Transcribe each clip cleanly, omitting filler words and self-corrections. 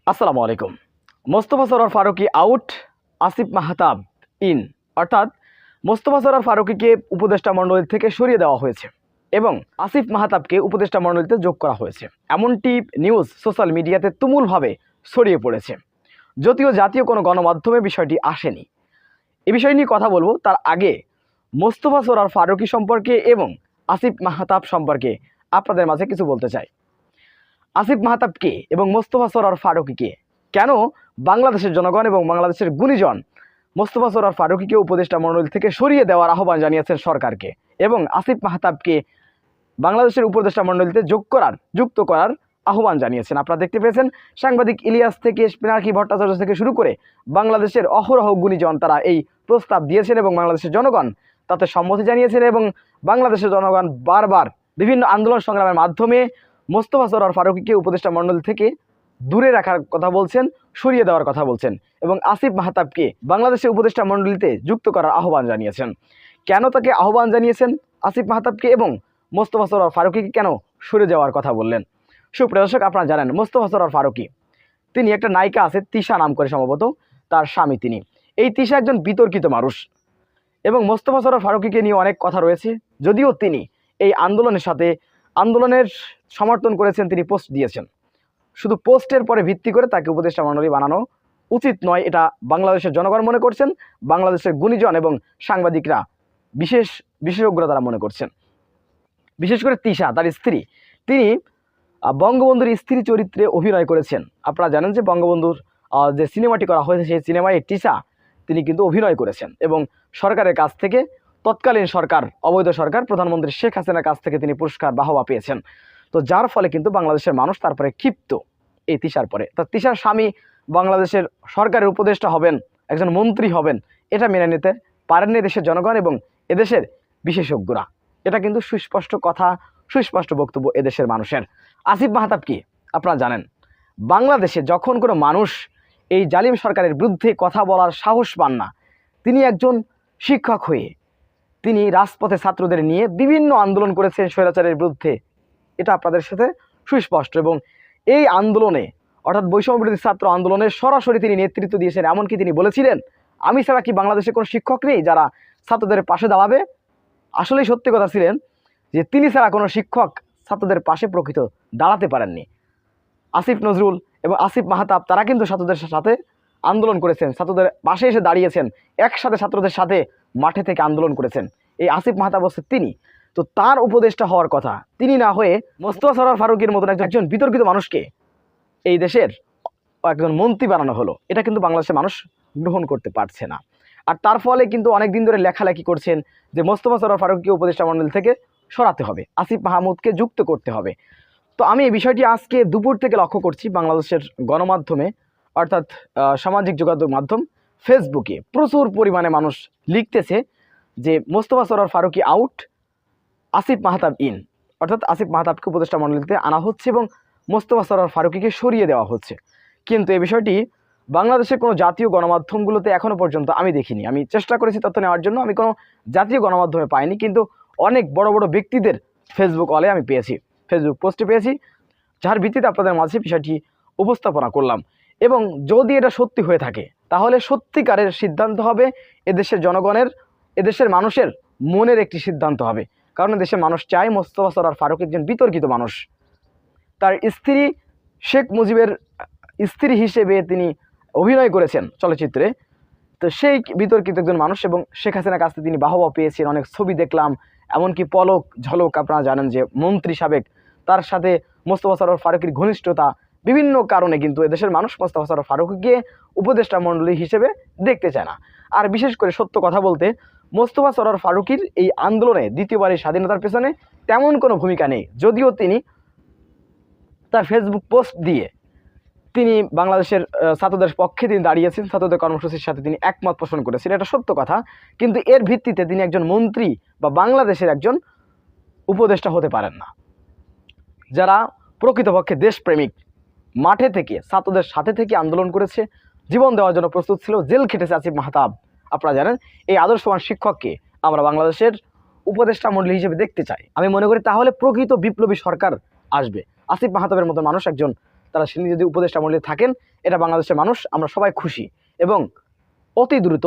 আসসালামু আলাইকুম। Mostofa Sarwar Farooki out, Asif Mahtab in. অর্থাৎ মোস্তফা সরোয়ার ফারুকীকে উপদেষ্টা মণ্ডলী থেকে সরিয়ে দেওয়া হয়েছে এবং আসিফ মাহতাবকে উপদেষ্টা মণ্ডলীতে যোগ করা হয়েছে। এমনটি নিউজ সোশ্যাল মিডিয়াতে তুমুলভাবে ছড়িয়ে পড়েছে, যদিও জাতীয় কোনো গণমাধ্যমে বিষয়টি আসেনি। এ বিষয় নিয়ে কথা বলবো, তার আগে মোস্তফা সরোয়ার ফারুকী সম্পর্কে এবং আসিফ মাহতাব সম্পর্কে আপনাদের মাঝে কিছু বলতে চাই। আসিফ মাহতাব কে এবং মোস্তফা সরোয়ার ফারুকী কে? কেন বাংলাদেশের জনগণ এবং বাংলাদেশের গুণীজন মোস্তফা সরোয়ার ফারুকীকে উপদেষ্টা মণ্ডলী থেকে সরিয়ে দেওয়ার আহ্বান জানিয়েছেন সরকারকে এবং আসিফ মাহতাবকে বাংলাদেশের উপদেষ্টা মণ্ডলীতে যুক্ত করার আহ্বান জানিয়েছেন? আপনারা দেখতে পেয়েছেন, সাংবাদিক ইলিয়াস থেকে পিনাকি ভট্টাচার্য থেকে শুরু করে বাংলাদেশের অহরহ গুণীজন তারা এই প্রস্তাব দিয়েছেন এবং বাংলাদেশের জনগণ তাতে সম্মতি জানিয়েছেন এবং বাংলাদেশের জনগণ বারবার বিভিন্ন আন্দোলন সংগ্রামের মাধ্যমে মোস্তফা সরোয়ার ফারুকীকে উপদেষ্টা মণ্ডলী থেকে দূরে রাখার কথা বলছেন, সরিয়ে দেওয়ার কথা বলছেন এবং আসিফ মাহতাবকে বাংলাদেশের উপদেষ্টা মণ্ডলীতে যুক্ত করার আহ্বান জানিয়েছেন। কেন তাকে আহ্বান জানিয়েছেন আসিফ মাহতাবকে এবং মোস্তফা সরোয়ার ফারুকীকে কেন সরে যাওয়ার কথা বললেন? সুপ্রিয় দর্শক, আপনারা জানেন মোস্তফা সরোয়ার ফারুকী তিনি একটা নায়িকা আছে তিশা নাম করে, সম্ভবত তার স্বামী তিনি। এই তিশা একজন বিতর্কিত মানুষ এবং মোস্তফা সরোয়ার ফারুকীকে নিয়ে অনেক কথা রয়েছে, যদিও তিনি এই আন্দোলনের সমর্থন করেছেন, তিনি পোস্ট দিয়েছেন। শুধু পোস্টের পরে ভিত্তি করে তাকে উপদেষ্টা মণ্ডলী বানানো উচিত নয়, এটা বাংলাদেশের জনগণ মনে করছেন, বাংলাদেশের গুণীজন এবং সাংবাদিকরা বিশেষজ্ঞরা তারা মনে করছেন। বিশেষ করে তিশা, তার স্ত্রী, তিনি বঙ্গবন্ধুর স্ত্রী চরিত্রে অভিনয় করেছেন। আপনারা জানেন যে বঙ্গবন্ধুর যে সিনেমাটি করা হয়েছে সেই সিনেমায় তিশা তিনি কিন্তু অভিনয় করেছেন এবং সরকারের কাছ থেকে, তৎকালীন সরকার, অবৈধ সরকার, প্রধানমন্ত্রী শেখ হাসিনার কাছ থেকে তিনি পুরস্কার বাহবা পেয়েছেন। তো যার ফলে কিন্তু বাংলাদেশের মানুষ তারপরে ক্ষিপ্ত এই তিশার পরে। তা তিশার স্বামী বাংলাদেশের সরকারের উপদেষ্টা হবেন, একজন মন্ত্রী হবেন, এটা মেনে নিতে পারেননি দেশের জনগণ এবং এদেশের বিশেষজ্ঞরা। এটা কিন্তু সুস্পষ্ট কথা, সুস্পষ্ট বক্তব্য এদেশের মানুষের। আসিফ মাহতাব কি আপনারা জানেন, বাংলাদেশে যখন কোনো মানুষ এই জালিম সরকারের বিরুদ্ধে কথা বলার সাহস পান না, তিনি একজন শিক্ষক হয়ে তিনি রাজপথে ছাত্রদের নিয়ে বিভিন্ন আন্দোলন করেছেন স্বৈরাচারের বিরুদ্ধে, এটা আপনাদের সাথে সুস্পষ্ট। এবং এই আন্দোলনে, অর্থাৎ বৈষম্য বিরোধী ছাত্র আন্দোলনে সরাসরি তিনি নেতৃত্ব দিয়েছেন। এমনকি তিনি বলেছিলেন, আমি ছাড়া কি বাংলাদেশে কোনো শিক্ষক নেই যারা ছাত্রদের পাশে দাঁড়াবে? আসলেই সত্যি কথা ছিলেন যে তিনি ছাড়া কোনো শিক্ষক ছাত্রদের পাশে প্রকৃত দাঁড়াতে পারেননি। আসিফ নজরুল এবং আসিফ মাহতাব তারা কিন্তু ছাত্রদের সাথে আন্দোলন করেছেন, ছাত্রদের পাশে এসে দাঁড়িয়েছেন, একসাথে ছাত্রদের সাথে মাঠে থেকে আন্দোলন করেছেন। এই আসিফ মাহতাব হচ্ছে তিনি। তো তার উপদেষ্টা হওয়ার কথা, তিনি না হয়ে মোস্তফা সরোয়ার ফারুকীর মতন একজন বিতর্কিত মানুষকে এই দেশের একজন মন্ত্রী বানানো হলো। এটা কিন্তু বাংলাদেশের মানুষ গ্রহণ করতে পারছে না। আর তার ফলে কিন্তু অনেক দিন ধরে লেখালেখি করছেন যে মোস্তফা সরোয়ার ফারুকীকে উপদেষ্টা মণ্ডলী থেকে সরাতে হবে, আসিফ মাহমুদকে যুক্ত করতে হবে। তো আমি এই বিষয়টি আজকে দুপুর থেকে লক্ষ্য করছি বাংলাদেশের গণমাধ্যমে, অর্থাৎ সামাজিক যোগাযোগ মাধ্যম ফেসবুকে প্রচুর পরিমাণে মানুষ লিখতেছে যে মোস্তফা সরোয়ার ফারুকী আউট, আসিফ মাহতাব ইন। অর্থাৎ আসিফ মাহতাবকে উপদেষ্টা মণ্ডলীতে আনা হচ্ছে এবং মোস্তফা সরোয়ার ফারুকীকে সরিয়ে দেওয়া হচ্ছে। কিন্তু এই বিষয়টি বাংলাদেশের কোনো জাতীয় গণমাধ্যমগুলোতে এখনও পর্যন্ত আমি দেখিনি। আমি চেষ্টা করেছি তথ্য নেওয়ার জন্য, আমি কোনো জাতীয় গণমাধ্যমে পাইনি, কিন্তু অনেক বড় বড় ব্যক্তিদের ফেসবুক ওয়ালে আমি পেয়েছি, ফেসবুক পোস্টে পেয়েছি, যার ভিত্তিতে আপনাদের মাঝে বিষয়টি উপস্থাপনা করলাম। এবং যদি এটা সত্যি হয়ে থাকে তাহলে সত্যিকারের সিদ্ধান্ত হবে এদেশের জনগণের, এদেশের মানুষের মনের একটি সিদ্ধান্ত হবে। কারণ দেশের মানুষ চায় মোস্তফা সরোয়ার ফারুক একজন বিতর্কিত মানুষ। তার স্ত্রী শেখ মুজিবের স্ত্রী হিসেবে তিনি অভিনয় করেছেন চলচ্চিত্রে। তো সেই বিতর্কিত একজন মানুষ এবং শেখ হাসিনার কাছ থেকে তিনি বাহবা পেয়েছেন। অনেক ছবি দেখলাম, এমনকি পলক ঝলক, আপনারা জানেন যে মন্ত্রী সাবেক, তার সাথে মোস্তফা সরোয়ার ফারুকীর ঘনিষ্ঠতা, বিভিন্ন কারণে কিন্তু এদেশের মানুষ মোস্তফা সরোয়ার ফারুকীকে উপদেষ্টা মণ্ডলী হিসেবে দেখতে চায় না। আর বিশেষ করে সত্য কথা বলতে, মোস্তফা সরোয়ার ফারুকীর এই আন্দোলনে দ্বিতীয়বারের স্বাধীনতার পেছনে তেমন কোনো ভূমিকা নেই, যদিও তিনি তার ফেসবুক পোস্ট দিয়ে তিনি বাংলাদেশের ছাত্রদের পক্ষে তিনি দাঁড়িয়েছেন, ছাত্রদের কর্মসূচির সাথে তিনি একমত পোষণ করেছেন, এটা সত্য কথা। কিন্তু এর ভিত্তিতে তিনি একজন মন্ত্রী বা বাংলাদেশের একজন উপদেষ্টা হতে পারেন না। যারা প্রকৃতপক্ষে দেশপ্রেমিক, মাঠে থেকে ছাত্রদের সাথে থেকে আন্দোলন করেছে, জীবন দেওয়ার জন্য প্রস্তুত ছিল, জেল খেটেছে আসিফ মাহতাব, আপনারা জানেন, এই আদর্শবান শিক্ষককে আমরা বাংলাদেশের উপদেষ্টা মণ্ডলী হিসেবে দেখতে চাই। আমি মনে করি তাহলে প্রকৃত বিপ্লবী সরকার আসবে। আসিফ মাহতাবের মতো মানুষ একজন তারা তিনি যদি উপদেষ্টা মণ্ডলে থাকেন, এটা বাংলাদেশের মানুষ আমরা সবাই খুশি। এবং অতি দ্রুত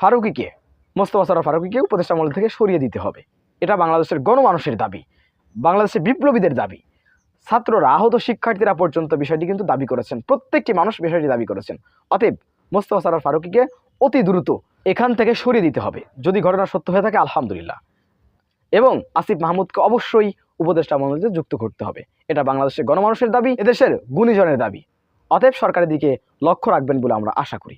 ফারুকীকে, মোস্তফা সরোয়ার ফারুকীকে উপদেষ্টা মণ্ডল থেকে সরিয়ে দিতে হবে। এটা বাংলাদেশের গণমানুষের দাবি, বাংলাদেশের বিপ্লবীদের দাবি। ছাত্ররা, আহত শিক্ষার্থীরা পর্যন্ত বিষয়টি কিন্তু দাবি করেছেন, প্রত্যেকটি মানুষ বিষয়টি দাবি করেছেন। অতএব মোস্তফা সরোয়ার ফারুকীকে অতি দ্রুত এখান থেকে সরিয়ে দিতে হবে। যদি ঘটনা সত্য হয়ে থাকে আলহামদুলিল্লাহ, এবং আসিফ মাহমুদকে অবশ্যই উপদেষ্টা মণ্ডলীতে যুক্ত করতে হবে। এটা বাংলাদেশের গণমানুষের দাবি, এদেশের গুণীজনের দাবি। অতএব সরকারের দিকে লক্ষ্য রাখবেন বলে আমরা আশা করি।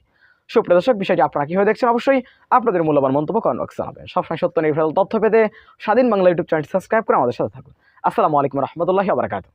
সুপ্রিয় দর্শক, বিষয়টি আপনারা কীভাবে দেখছেন অবশ্যই আপনাদের মূল্যবান মন্তব্য কমেন্ট বক্সে জানাবেন। সবসময় সত্য নির্ভর তথ্য পেতে স্বাধীন বাংলা ইউটিউব চ্যানেলটি সাবস্ক্রাইব করে আমাদের সাথে থাকুন। আসসালামু আলাইকুম রহমতুল্লাহি ওয়া বারাকাতুহু।